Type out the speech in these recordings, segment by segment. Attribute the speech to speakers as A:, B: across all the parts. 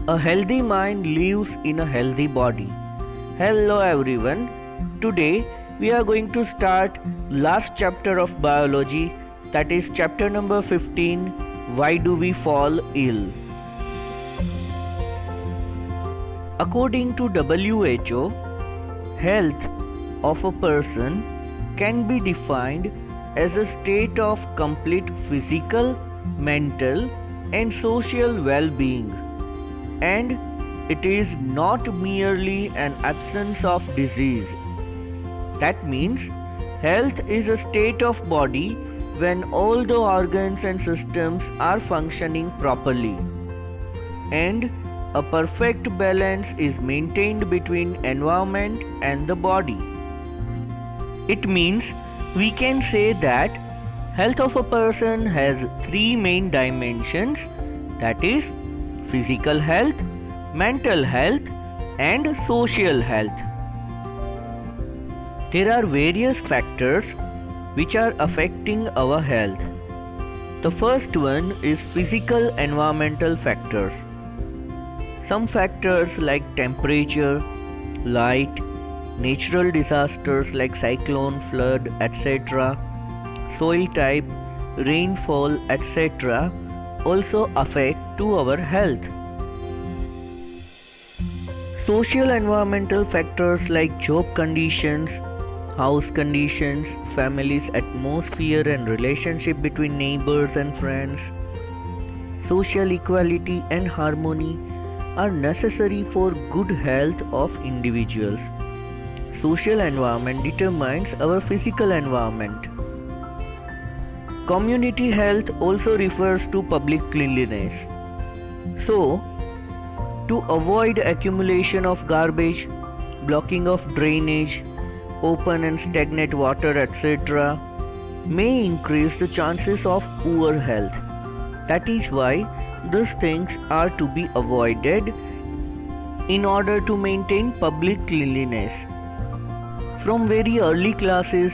A: A healthy mind lives in a healthy body. Hello everyone. Today we are going to start last chapter of biology, that is chapter number 15, why do we fall ill? According to WHO, health of a person can be defined as a state of complete physical, mental and social well-being, and it is not merely an absence of disease. That means health is a state of body when all the organs and systems are functioning properly, and a perfect balance is maintained between environment and the body. It means we can say that health of a person has three main dimensions, that is physical health, mental health and social health. There are various factors which are affecting our health. The first one is physical environmental factors. Some factors like temperature, light, natural disasters like cyclone, flood, etc., soil type, rainfall, etc. also affect to our health. Social environmental factors like job conditions, house conditions, family's atmosphere and relationship between neighbors and friends, social equality and harmony are necessary for good health of individuals. Social environment determines our physical environment. Community health also refers to public cleanliness. So, to avoid accumulation of garbage, blocking of drainage, open and stagnant water, etc., may increase the chances of poor health. That is why these things are to be avoided in order to maintain public cleanliness. From very early classes,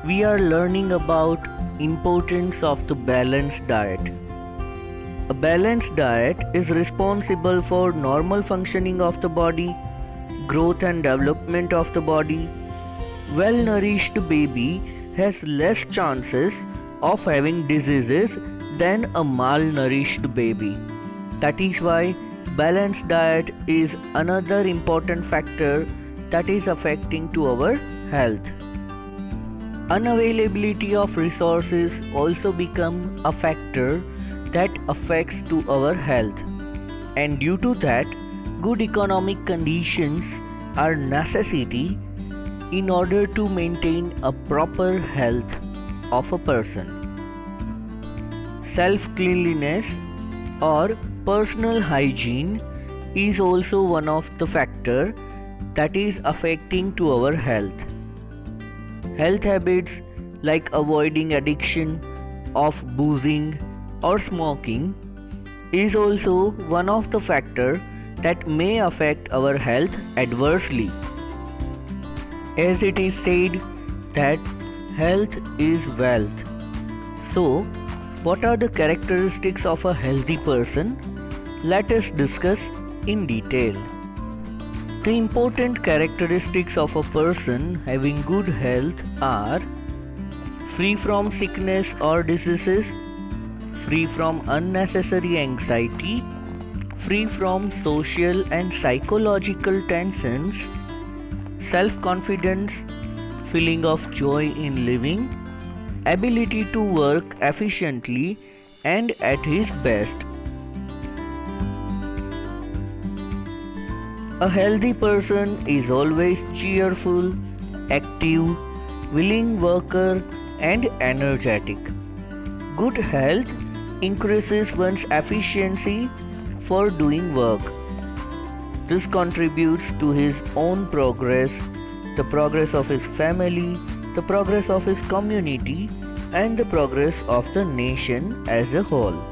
A: we are learning about importance of the balanced diet. A balanced diet is responsible for normal functioning of the body, growth and development of the body. Well-nourished baby has less chances of having diseases than a malnourished baby. That is why balanced diet is another important factor that is affecting to our health. Unavailability of resources also become a factor that affects to our health, and due to that, good economic conditions are necessity in order to maintain a proper health of a person. Self-cleanliness or personal hygiene is also one of the factors that is affecting to our health. Health habits like avoiding addiction of boozing or smoking is also one of the factors that may affect our health adversely. As it is said that health is wealth. So, what are the characteristics of a healthy person? Let us discuss in detail. The important characteristics of a person having good health are free from sickness or diseases, free from unnecessary anxiety, free from social and psychological tensions, self-confidence, feeling of joy in living, ability to work efficiently and at his best. A healthy person is always cheerful, active, willing worker and energetic. Good health increases one's efficiency for doing work. This contributes to his own progress, the progress of his family, the progress of his community and the progress of the nation as a whole.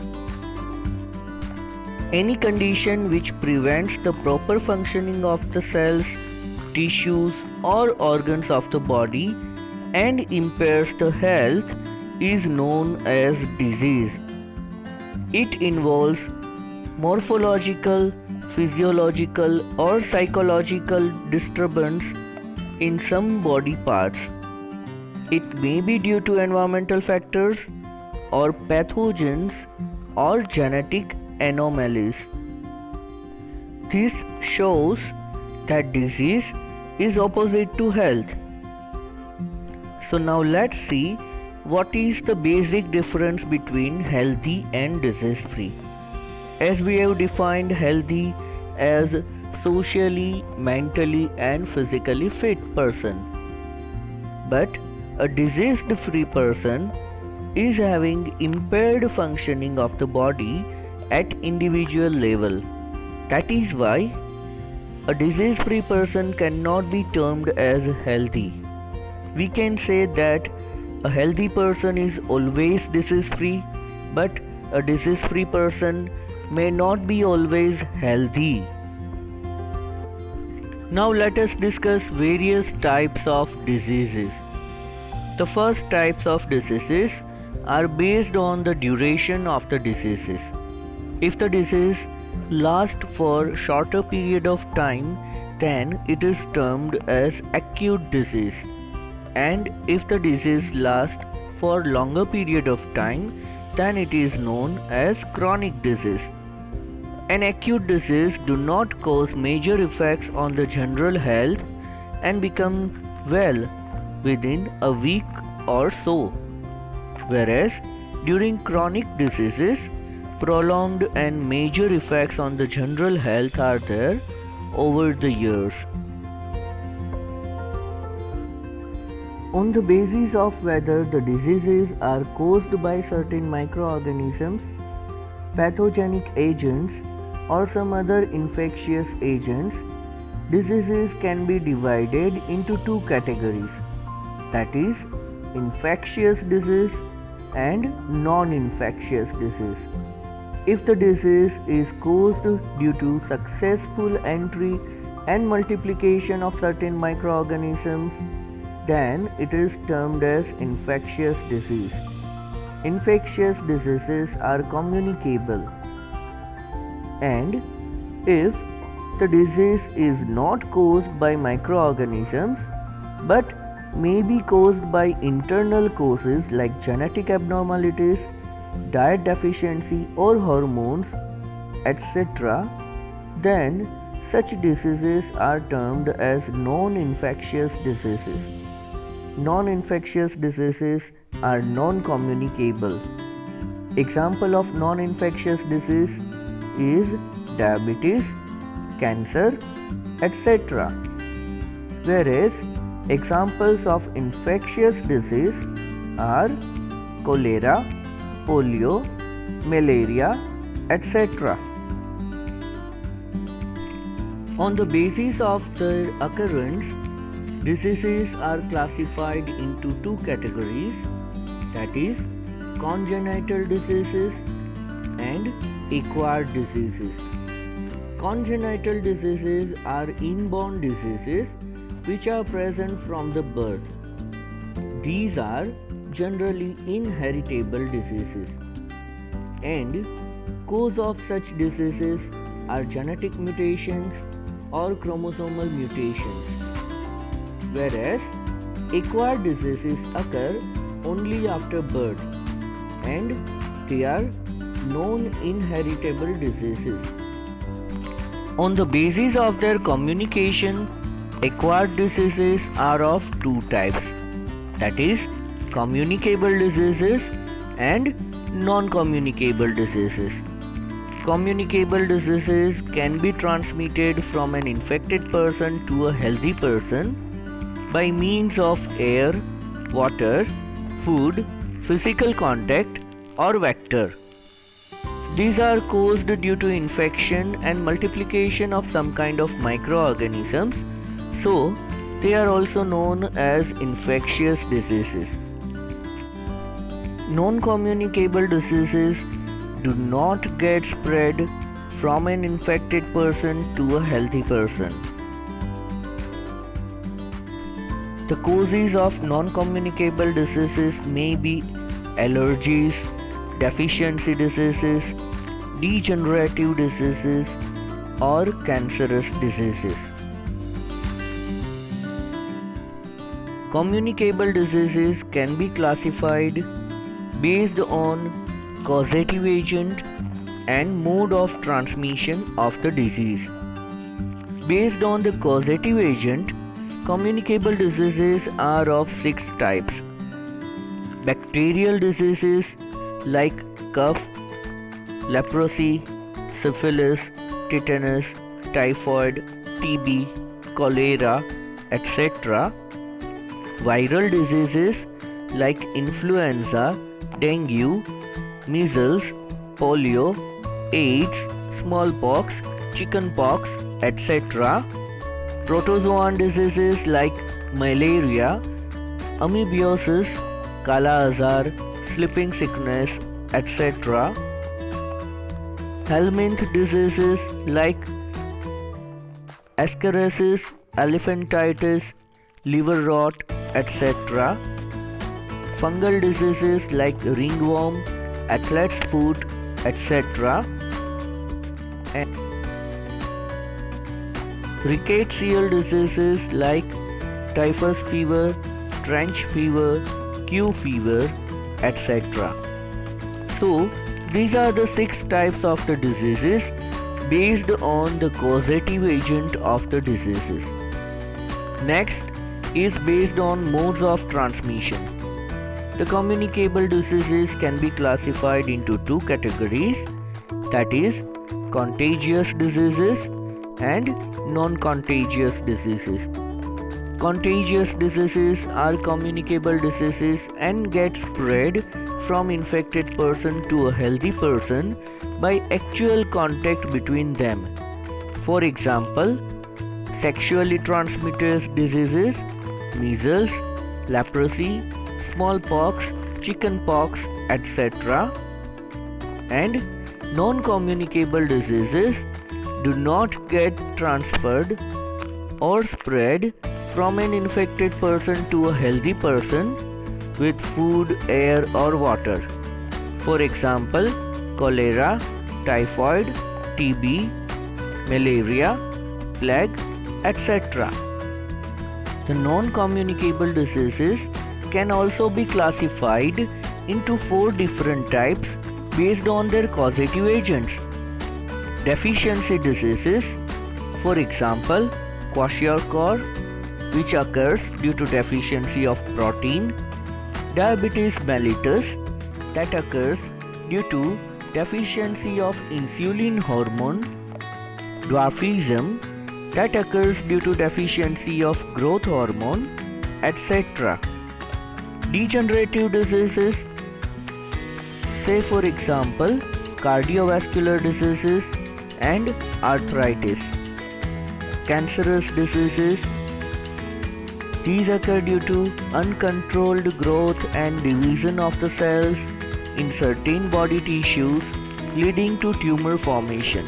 A: Any condition which prevents the proper functioning of the cells, tissues or organs of the body and impairs the health is known as disease. It involves morphological, physiological, or psychological disturbance in some body parts. It may be due to environmental factors or pathogens or genetic anomalies. This shows that disease is opposite to health. So now let's see what is the basic difference between healthy and disease-free. As we have defined healthy as socially, mentally and physically fit person. But a disease-free person is having impaired functioning of the body at individual level. That is why a disease-free person cannot be termed as healthy. We can say that a healthy person is always disease-free, but a disease-free person may not be always healthy. Now let us discuss various types of diseases. The first types of diseases are based on the duration of the diseases. If the disease lasts for shorter period of time, then it is termed as acute disease. And if the disease lasts for longer period of time, then it is known as chronic disease. An acute disease do not cause major effects on the general health and become well within a week or so. Whereas during chronic diseases, prolonged and major effects on the general health are there over the years. On the basis of whether the diseases are caused by certain microorganisms, pathogenic agents, or some other infectious agents, diseases can be divided into two categories, that is, infectious disease and non-infectious disease. If the disease is caused due to successful entry and multiplication of certain microorganisms, then it is termed as infectious disease. Infectious diseases are communicable, and if the disease is not caused by microorganisms but may be caused by internal causes like genetic abnormalities, diet deficiency or hormones, etc., then such diseases are termed as non-infectious diseases. Non-infectious diseases are non-communicable. Example of non-infectious disease is diabetes, cancer, etc. Whereas examples of infectious disease are cholera, polio, malaria, etc. On the basis of their occurrence, diseases are classified into two categories, that is, congenital diseases and acquired diseases. Congenital diseases are inborn diseases which are present from the birth. These are generally inheritable diseases, and cause of such diseases are genetic mutations or chromosomal mutations. Whereas acquired diseases occur only after birth, and they are non-inheritable diseases. On the basis of their communication, acquired diseases are of two types, that is, communicable diseases and non-communicable diseases. Communicable diseases can be transmitted from an infected person to a healthy person by means of air, water, food, physical contact, or vector. These are caused due to infection and multiplication of some kind of microorganisms, so they are also known as infectious diseases. Non-communicable diseases do not get spread from an infected person to a healthy person. The causes of non-communicable diseases may be allergies, deficiency diseases, degenerative diseases, or cancerous diseases. Communicable diseases can be classified based on causative agent and mode of transmission of the disease. Based on the causative agent, communicable diseases are of 6 types. Bacterial diseases like cough, leprosy, syphilis, tetanus, typhoid, TB, cholera, etc. Viral diseases like influenza, dengue, measles, polio, AIDS, smallpox, chickenpox, etc. Protozoan diseases like malaria, amoebiasis, Kala Azar, sleeping sickness, etc. Helminth diseases like ascaris, elephantitis, liver rot, etc. Fungal diseases like ringworm, athlete's foot, etc. And rickettsial diseases like typhus fever, trench fever, Q fever, etc. So, these are the 6 types of the diseases based on the causative agent of the diseases. Next is based on modes of transmission. The communicable diseases can be classified into 2 categories, that is, contagious diseases and non-contagious diseases. Contagious diseases are communicable diseases and get spread from infected person to a healthy person by actual contact between them. For example, sexually transmitted diseases, measles, leprosy, smallpox, chickenpox, etc. And non-communicable diseases do not get transferred or spread from an infected person to a healthy person with food, air or water. For example, cholera, typhoid, TB, malaria, plague, etc. The non-communicable diseases can also be classified into 4 different types based on their causative agents. Deficiency diseases, for example, kwashiorkor, which occurs due to deficiency of protein, diabetes mellitus, that occurs due to deficiency of insulin hormone, dwarfism, that occurs due to deficiency of growth hormone, etc. Degenerative diseases, say for example, cardiovascular diseases and arthritis. Cancerous diseases, these occur due to uncontrolled growth and division of the cells in certain body tissues, leading to tumor formation.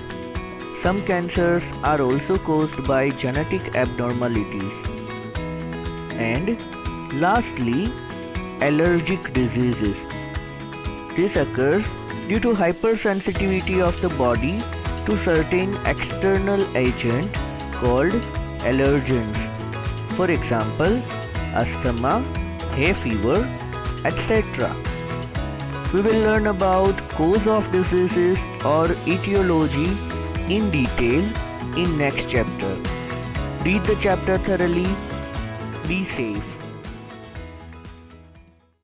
A: Some cancers are also caused by genetic abnormalities. And lastly, allergic diseases. This occurs due to hypersensitivity of the body to certain external agent called allergens. For example, asthma, hay fever, etc. We will learn about cause of diseases or etiology in detail in next chapter. Read the chapter thoroughly. Be safe.